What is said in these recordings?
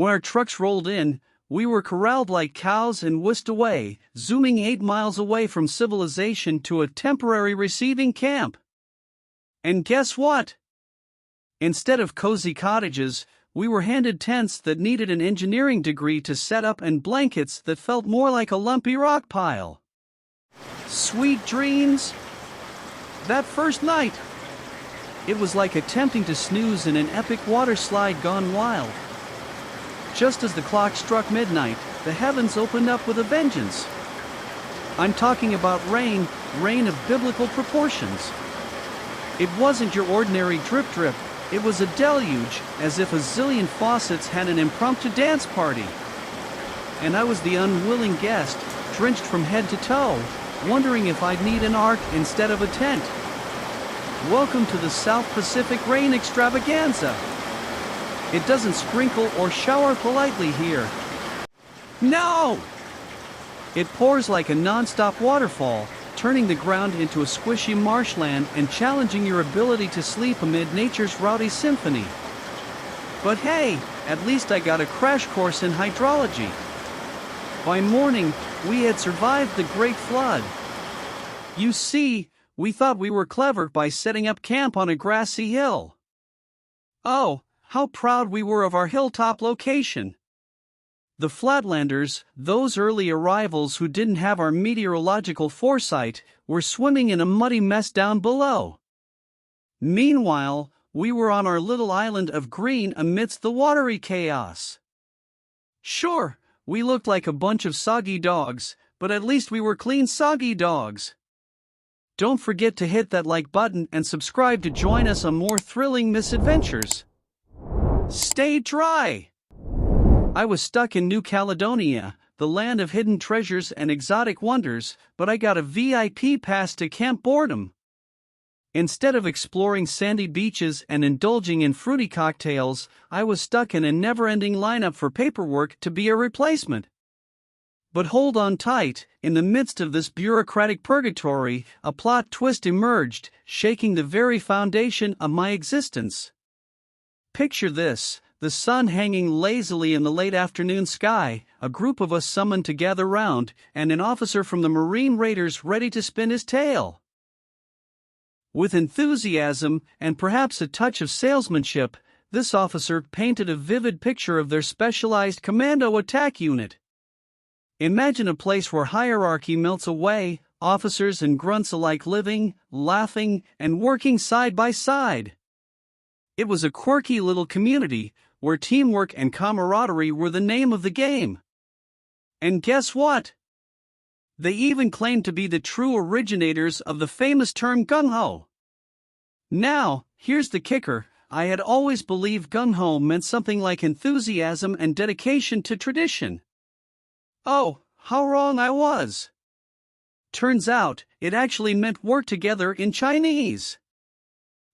When our trucks rolled in, we were corralled like cows and whisked away, zooming 8 miles away from civilization to a temporary receiving camp. And guess what? Instead of cozy cottages, we were handed tents that needed an engineering degree to set up and blankets that felt more like a lumpy rock pile. Sweet dreams! That first night! It was like attempting to snooze in an epic water slide gone wild. Just as the clock struck midnight, the heavens opened up with a vengeance. I'm talking about rain of biblical proportions. It wasn't your ordinary drip, it was a deluge, as if a zillion faucets had an impromptu dance party. And I was the unwilling guest, drenched from head to toe, wondering if I'd need an ark instead of a tent. Welcome to the South Pacific rain extravaganza. It doesn't sprinkle or shower politely here. No! It pours like a non-stop waterfall, turning the ground into a squishy marshland and challenging your ability to sleep amid nature's rowdy symphony. But hey, at least I got a crash course in hydrology. By morning, we had survived the Great Flood. You see, we thought we were clever by setting up camp on a grassy hill. Oh, how proud we were of our hilltop location. The Flatlanders, those early arrivals who didn't have our meteorological foresight, were swimming in a muddy mess down below. Meanwhile, we were on our little island of green amidst the watery chaos. Sure, we looked like a bunch of soggy dogs, but at least we were clean soggy dogs. Don't forget to hit that like button and subscribe to join us on more thrilling misadventures. Stay dry! I was stuck in New Caledonia, the land of hidden treasures and exotic wonders, but I got a VIP pass to Camp Boredom. Instead of exploring sandy beaches and indulging in fruity cocktails, I was stuck in a never-ending lineup for paperwork to be a replacement. But hold on tight, in the midst of this bureaucratic purgatory, a plot twist emerged, shaking the very foundation of my existence. Picture this. The sun hanging lazily in the late afternoon sky, a group of us summoned to gather round, and an officer from the Marine Raiders ready to spin his tale. With enthusiasm, and perhaps a touch of salesmanship, this officer painted a vivid picture of their specialized commando attack unit. Imagine a place where hierarchy melts away, officers and grunts alike living, laughing, and working side by side. It was a quirky little community, where teamwork and camaraderie were the name of the game. And guess what? They even claimed to be the true originators of the famous term gung-ho. Now, here's the kicker, I had always believed gung-ho meant something like enthusiasm and dedication to tradition. Oh, how wrong I was. Turns out, it actually meant work together in Chinese.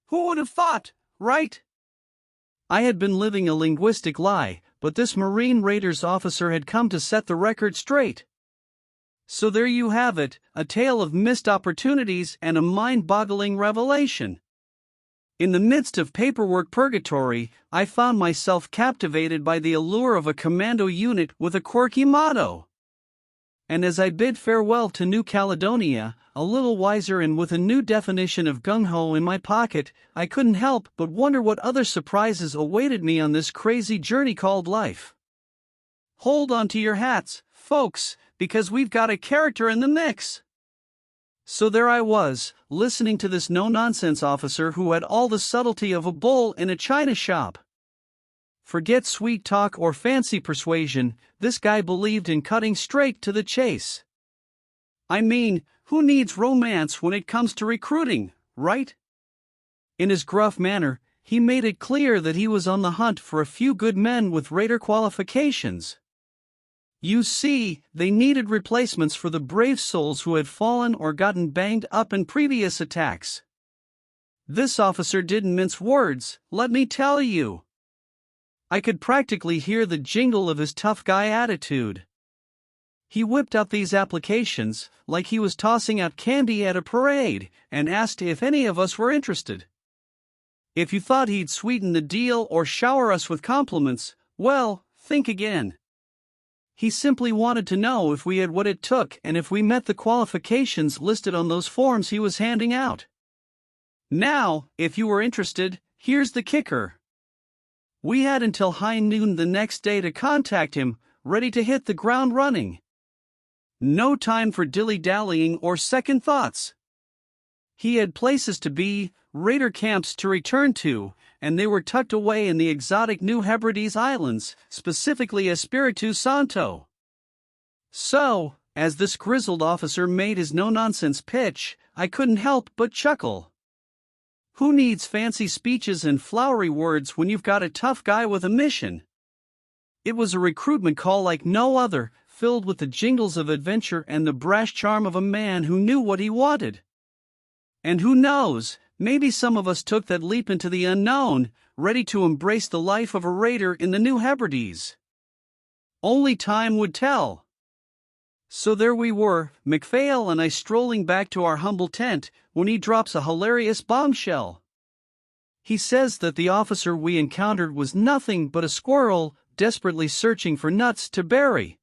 Who would have thought, right? I had been living a linguistic lie, but this Marine Raiders officer had come to set the record straight. So there you have it, a tale of missed opportunities and a mind-boggling revelation. In the midst of paperwork purgatory, I found myself captivated by the allure of a commando unit with a quirky motto. And as I bid farewell to New Caledonia, a little wiser and with a new definition of gung-ho in my pocket, I couldn't help but wonder what other surprises awaited me on this crazy journey called life. Hold on to your hats, folks, because we've got a character in the mix. So there I was, listening to this no-nonsense officer who had all the subtlety of a bull in a china shop. Forget sweet talk or fancy persuasion, this guy believed in cutting straight to the chase. I mean, who needs romance when it comes to recruiting, right? In his gruff manner, he made it clear that he was on the hunt for a few good men with Raider qualifications. You see, they needed replacements for the brave souls who had fallen or gotten banged up in previous attacks. This officer didn't mince words, let me tell you. I could practically hear the jingle of his tough guy attitude. He whipped out these applications, like he was tossing out candy at a parade, and asked if any of us were interested. If you thought he'd sweeten the deal or shower us with compliments, well, think again. He simply wanted to know if we had what it took and if we met the qualifications listed on those forms he was handing out. Now, if you were interested, here's the kicker. We had until high noon the next day to contact him, ready to hit the ground running. No time for dilly-dallying or second thoughts. He had places to be, raider camps to return to, and they were tucked away in the exotic New Hebrides Islands, specifically Espiritu Santo. So, as this grizzled officer made his no-nonsense pitch, I couldn't help but chuckle. Who needs fancy speeches and flowery words when you've got a tough guy with a mission? It was a recruitment call like no other, filled with the jingles of adventure and the brash charm of a man who knew what he wanted. And who knows, maybe some of us took that leap into the unknown, ready to embrace the life of a raider in the New Hebrides. Only time would tell. So there we were, MacPhail and I strolling back to our humble tent, when he drops a hilarious bombshell. He says that the officer we encountered was nothing but a squirrel, desperately searching for nuts to bury.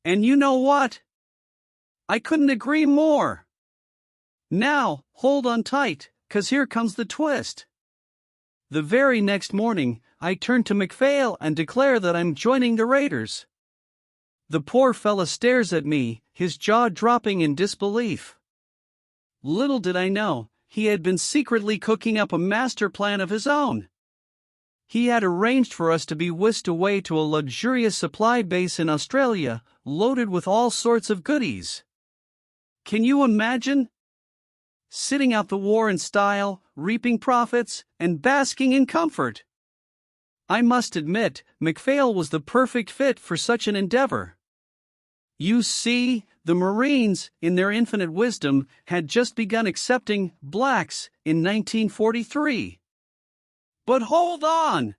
And you know what? I couldn't agree more. Now, hold on tight, 'cause here comes the twist. The very next morning, I turn to MacPhail and declare that I'm joining the Raiders. The poor fella stares at me, his jaw dropping in disbelief. Little did I know, he had been secretly cooking up a master plan of his own. He had arranged for us to be whisked away to a luxurious supply base in Australia, loaded with all sorts of goodies. Can you imagine? Sitting out the war in style, reaping profits, and basking in comfort. I must admit, MacPhail was the perfect fit for such an endeavor. You see, the Marines, in their infinite wisdom, had just begun accepting blacks in 1943. But hold on!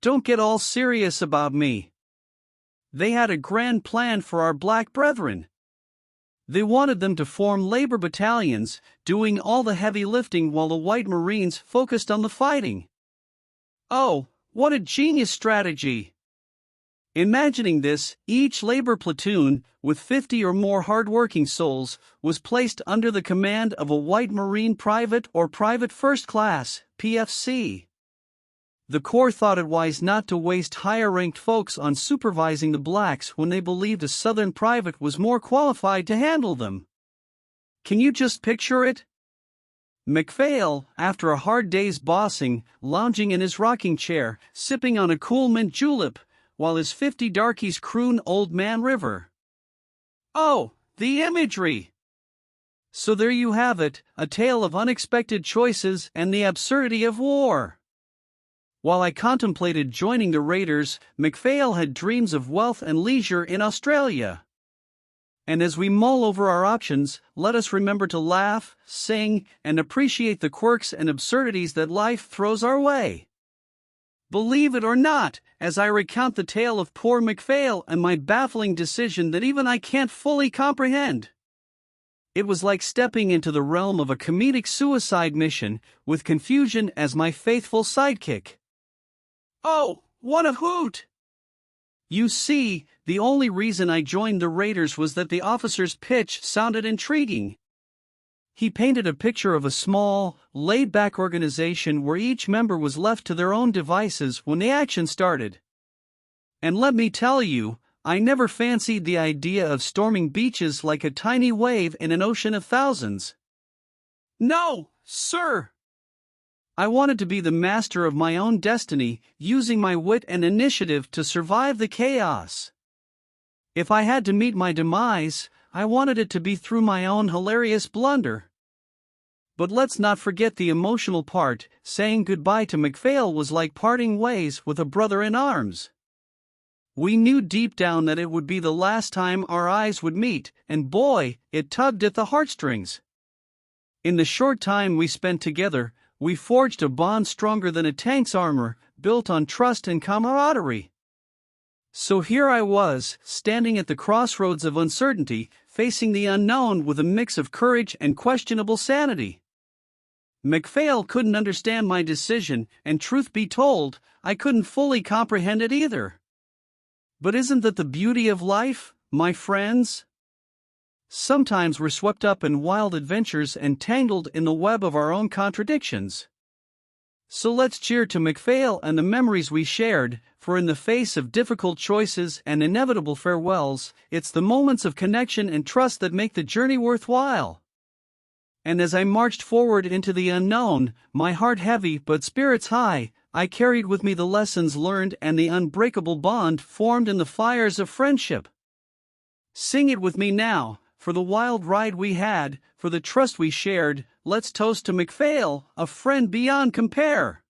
Don't get all serious about me. They had a grand plan for our black brethren. They wanted them to form labor battalions, doing all the heavy lifting while the white Marines focused on the fighting. Oh, what a genius strategy! Imagining this, each labor platoon, with 50 or more hard-working souls, was placed under the command of a white Marine private or private first class, PFC. The Corps thought it wise not to waste higher-ranked folks on supervising the blacks when they believed a Southern private was more qualified to handle them. Can you just picture it? MacPhail, after a hard day's bossing, lounging in his rocking chair, sipping on a cool mint julep, while his 50 darkies croon Old Man River. Oh, the imagery! So there you have it, a tale of unexpected choices and the absurdity of war. While I contemplated joining the Raiders, MacPhail had dreams of wealth and leisure in Australia. And as we mull over our options, let us remember to laugh, sing, and appreciate the quirks and absurdities that life throws our way. Believe it or not, as I recount the tale of poor MacPhail and my baffling decision that even I can't fully comprehend. It was like stepping into the realm of a comedic suicide mission, with confusion as my faithful sidekick. Oh, what a hoot! You see, the only reason I joined the Raiders was that the officer's pitch sounded intriguing. He painted a picture of a small, laid-back organization where each member was left to their own devices when the action started. And let me tell you, I never fancied the idea of storming beaches like a tiny wave in an ocean of thousands. No, sir! I wanted to be the master of my own destiny, using my wit and initiative to survive the chaos. If I had to meet my demise, I wanted it to be through my own hilarious blunder. But let's not forget the emotional part. Saying goodbye to MacPhail was like parting ways with a brother in arms. We knew deep down that it would be the last time our eyes would meet, and boy, it tugged at the heartstrings. In the short time we spent together, we forged a bond stronger than a tank's armor, built on trust and camaraderie. So here I was, standing at the crossroads of uncertainty, facing the unknown with a mix of courage and questionable sanity. MacPhail couldn't understand my decision, and truth be told, I couldn't fully comprehend it either. But isn't that the beauty of life, my friends? Sometimes we're swept up in wild adventures and tangled in the web of our own contradictions. So let's cheer to MacPhail and the memories we shared, for in the face of difficult choices and inevitable farewells, it's the moments of connection and trust that make the journey worthwhile. And as I marched forward into the unknown, my heart heavy but spirits high, I carried with me the lessons learned and the unbreakable bond formed in the fires of friendship. Sing it with me now, for the wild ride we had, for the trust we shared. Let's toast to MacPhail, a friend beyond compare.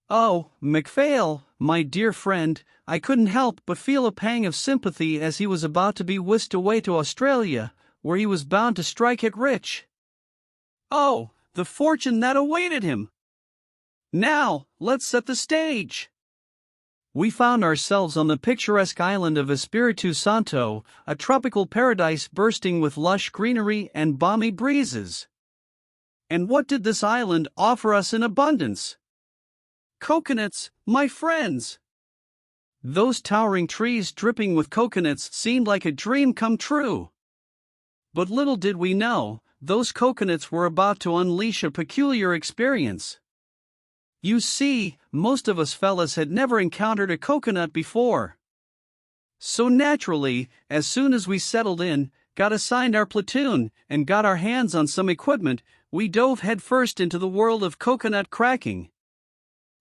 Oh, MacPhail, my dear friend, I couldn't help but feel a pang of sympathy as he was about to be whisked away to Australia, where he was bound to strike it rich. Oh, the fortune that awaited him! Now, let's set the stage. We found ourselves on the picturesque island of Espiritu Santo, a tropical paradise bursting with lush greenery and balmy breezes. And what did this island offer us in abundance? Coconuts, my friends! Those towering trees dripping with coconuts seemed like a dream come true. But little did we know, those coconuts were about to unleash a peculiar experience. You see, most of us fellas had never encountered a coconut before. So naturally, as soon as we settled in, got assigned our platoon, and got our hands on some equipment, we dove headfirst into the world of coconut cracking.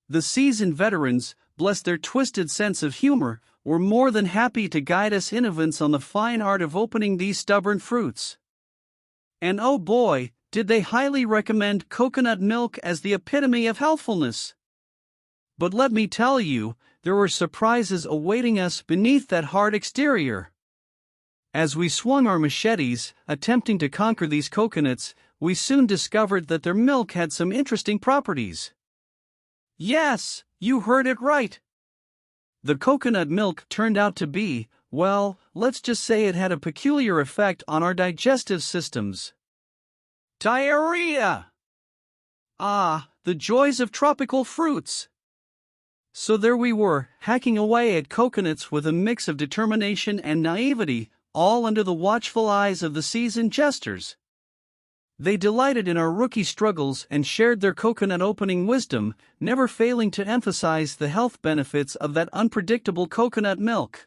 The seasoned veterans, bless their twisted sense of humor, were more than happy to guide us in advance on the fine art of opening these stubborn fruits. And oh boy, did they highly recommend coconut milk as the epitome of healthfulness. But let me tell you, there were surprises awaiting us beneath that hard exterior. As we swung our machetes, attempting to conquer these coconuts, we soon discovered that their milk had some interesting properties. Yes, you heard it right. The coconut milk turned out to be, well, let's just say it had a peculiar effect on our digestive systems. Diarrhea! Ah, the joys of tropical fruits! So there we were, hacking away at coconuts with a mix of determination and naivety, all under the watchful eyes of the seasoned jesters. They delighted in our rookie struggles and shared their coconut opening wisdom, never failing to emphasize the health benefits of that unpredictable coconut milk.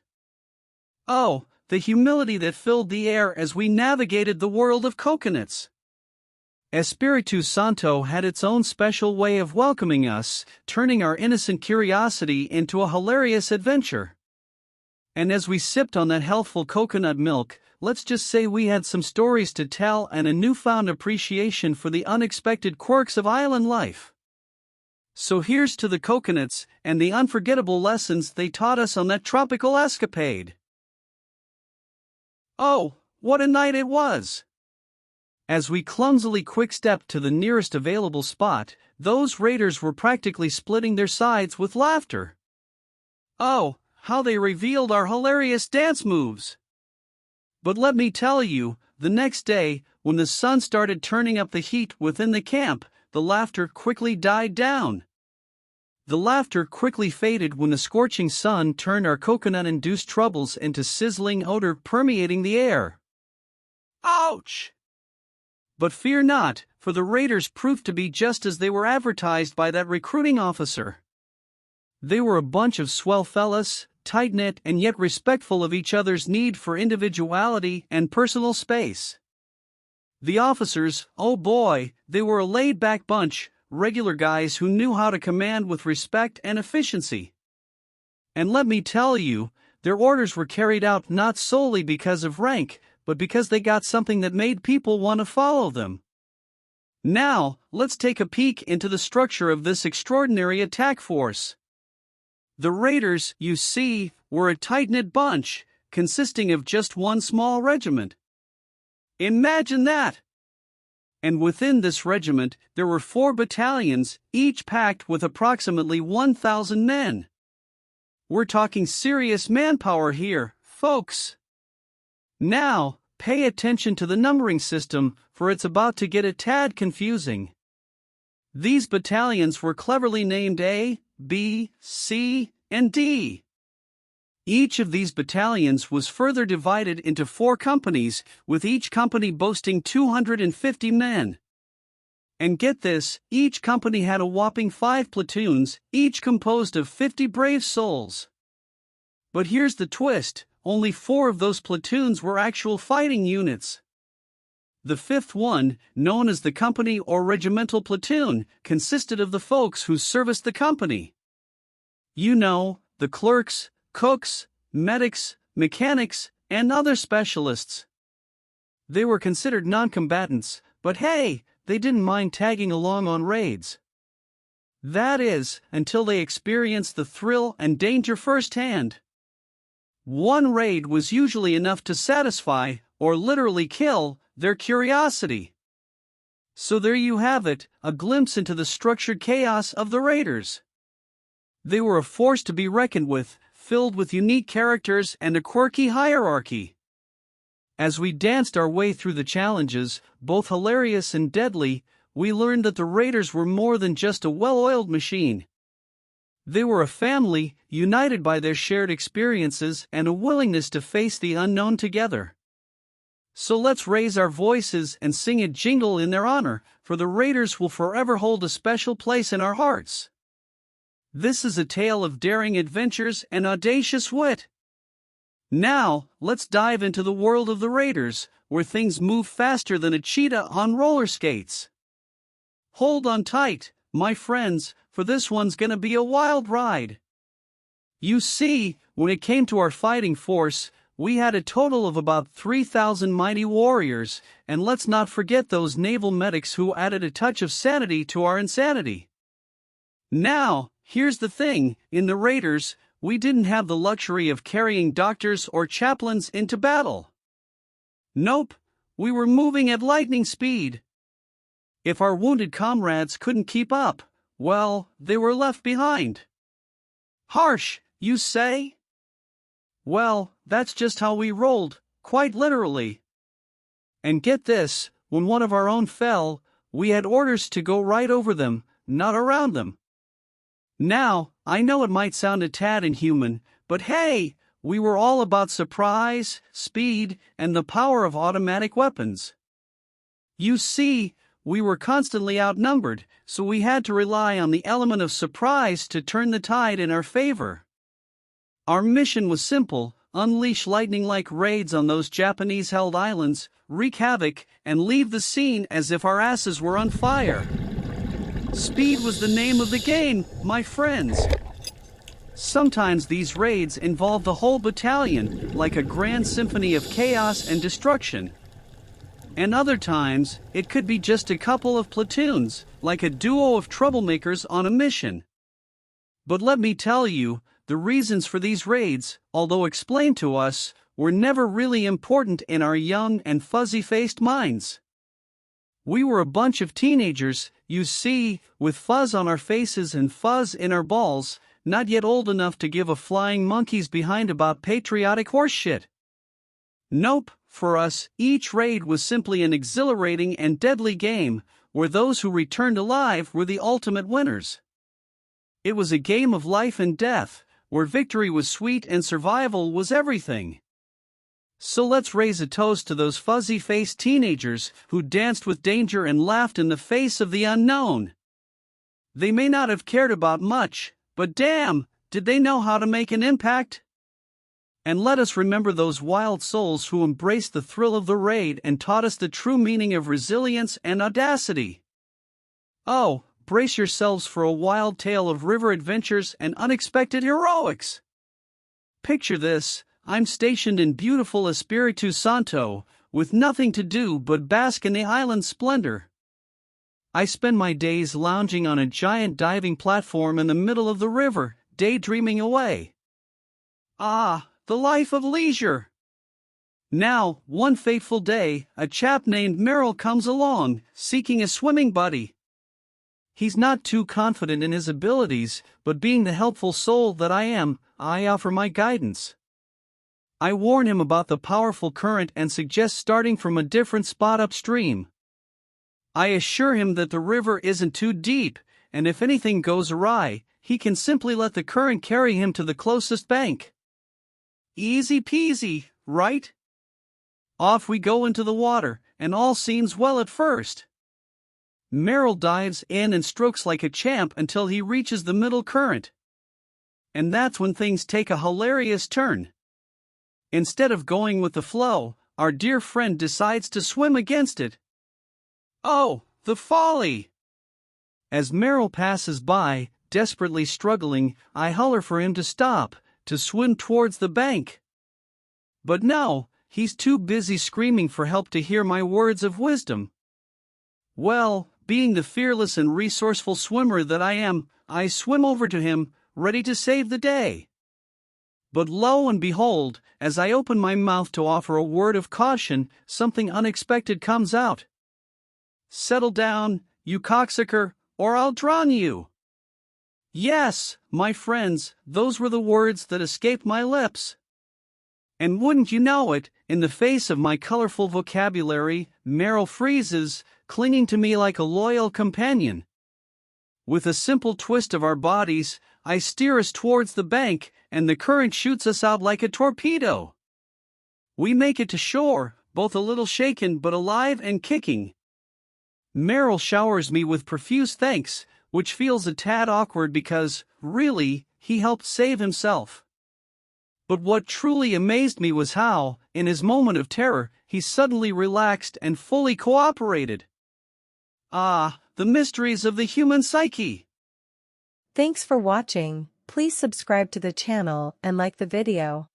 Oh, the humility that filled the air as we navigated the world of coconuts! Espiritu Santo had its own special way of welcoming us, turning our innocent curiosity into a hilarious adventure. And as we sipped on that healthful coconut milk, let's just say we had some stories to tell and a newfound appreciation for the unexpected quirks of island life. So here's to the coconuts and the unforgettable lessons they taught us on that tropical escapade. Oh, what a night it was! As we clumsily quick-stepped to the nearest available spot, those raiders were practically splitting their sides with laughter. Oh, how they revealed our hilarious dance moves! But let me tell you, the next day, when the sun started turning up the heat within the camp, the laughter quickly died down. The laughter quickly faded when the scorching sun turned our coconut-induced troubles into sizzling odor permeating the air. Ouch! But fear not, for the raiders proved to be just as they were advertised by that recruiting officer. They were a bunch of swell fellas, tight-knit and yet respectful of each other's need for individuality and personal space. The officers, oh boy, they were a laid-back bunch, regular guys who knew how to command with respect and efficiency. And let me tell you, their orders were carried out not solely because of rank, but because they got something that made people want to follow them. Now, let's take a peek into the structure of this extraordinary attack force. The raiders, you see, were a tight-knit bunch, consisting of just one small regiment. Imagine that! And within this regiment, there were 4 battalions, each packed with approximately 1,000 men. We're talking serious manpower here, folks. Now, pay attention to the numbering system, for it's about to get a tad confusing. These battalions were cleverly named A, B, C, and D. Each of these battalions was further divided into 4 companies, with each company boasting 250 men. And get this, each company had a whopping 5 platoons, each composed of 50 brave souls. But here's the twist, only 4 of those platoons were actual fighting units. The 5th one, known as the company or regimental platoon, consisted of the folks who serviced the company. You know, the clerks, cooks, medics, mechanics, and other specialists. They were considered non-combatants, but hey, they didn't mind tagging along on raids. That is, until they experienced the thrill and danger firsthand. One raid was usually enough to satisfy, or literally kill, their curiosity. So there you have it, a glimpse into the structured chaos of the raiders. They were a force to be reckoned with, filled with unique characters and a quirky hierarchy. As we danced our way through the challenges, both hilarious and deadly, we learned that the raiders were more than just a well-oiled machine. They were a family, united by their shared experiences and a willingness to face the unknown together. So let's raise our voices and sing a jingle in their honor, for the raiders will forever hold a special place in our hearts. This is a tale of daring adventures and audacious wit. Now, let's dive into the world of the raiders, where things move faster than a cheetah on roller skates. Hold on tight, my friends, for this one's gonna be a wild ride. You see, when it came to our fighting force, we had a total of about 3,000 mighty warriors, and let's not forget those naval medics who added a touch of sanity to our insanity. Now, here's the thing, in the raiders, we didn't have the luxury of carrying doctors or chaplains into battle. Nope, we were moving at lightning speed. If our wounded comrades couldn't keep up, well, they were left behind. Harsh, you say? Well, that's just how we rolled, quite literally. And get this, when one of our own fell, we had orders to go right over them, not around them. Now, I know it might sound a tad inhuman, but hey, we were all about surprise, speed, and the power of automatic weapons. You see, we were constantly outnumbered, so we had to rely on the element of surprise to turn the tide in our favor. Our mission was simple: unleash lightning-like raids on those Japanese-held islands, wreak havoc, and leave the scene as if our asses were on fire. Speed was the name of the game, my friends. Sometimes these raids involved the whole battalion, like a grand symphony of chaos and destruction. And other times, it could be just a couple of platoons, like a duo of troublemakers on a mission. But let me tell you, the reasons for these raids, although explained to us, were never really important in our young and fuzzy-faced minds. We were a bunch of teenagers, you see, with fuzz on our faces and fuzz in our balls, not yet old enough to give a flying monkey's behind about patriotic horseshit. Nope, for us, each raid was simply an exhilarating and deadly game, where those who returned alive were the ultimate winners. It was a game of life and death, where victory was sweet and survival was everything. So let's raise a toast to those fuzzy-faced teenagers who danced with danger and laughed in the face of the unknown. They may not have cared about much, but damn, did they know how to make an impact? And let us remember those wild souls who embraced the thrill of the raid and taught us the true meaning of resilience and audacity. Oh, brace yourselves for a wild tale of river adventures and unexpected heroics. Picture this: I'm stationed in beautiful Espiritu Santo, with nothing to do but bask in the island's splendor. I spend my days lounging on a giant diving platform in the middle of the river, daydreaming away. Ah, the life of leisure! Now, one fateful day, a chap named Merrill comes along, seeking a swimming buddy. He's not too confident in his abilities, but being the helpful soul that I am, I offer my guidance. I warn him about the powerful current and suggest starting from a different spot upstream. I assure him that the river isn't too deep, and if anything goes awry, he can simply let the current carry him to the closest bank. Easy peasy, right? Off we go into the water, and all seems well at first. Merrill dives in and strokes like a champ until he reaches the middle current. And that's when things take a hilarious turn. Instead of going with the flow, our dear friend decides to swim against it. Oh, the folly! As Merrill passes by, desperately struggling, I holler for him to stop, to swim towards the bank. But no, he's too busy screaming for help to hear my words of wisdom. Well, being the fearless and resourceful swimmer that I am, I swim over to him, ready to save the day. But lo and behold, as I open my mouth to offer a word of caution, something unexpected comes out. Settle down, you cocksucker, or I'll drown you. Yes, my friends, those were the words that escaped my lips. And wouldn't you know it, in the face of my colorful vocabulary, Merrill freezes, clinging to me like a loyal companion. With a simple twist of our bodies, I steer us towards the bank, and the current shoots us out like a torpedo. We make it to shore, both a little shaken but alive and kicking. Merrill showers me with profuse thanks, which feels a tad awkward because, really, he helped save himself. But what truly amazed me was how, in his moment of terror, he suddenly relaxed and fully cooperated. Ah, the mysteries of the human psyche! Thanks for watching. Please subscribe to the channel and like the video.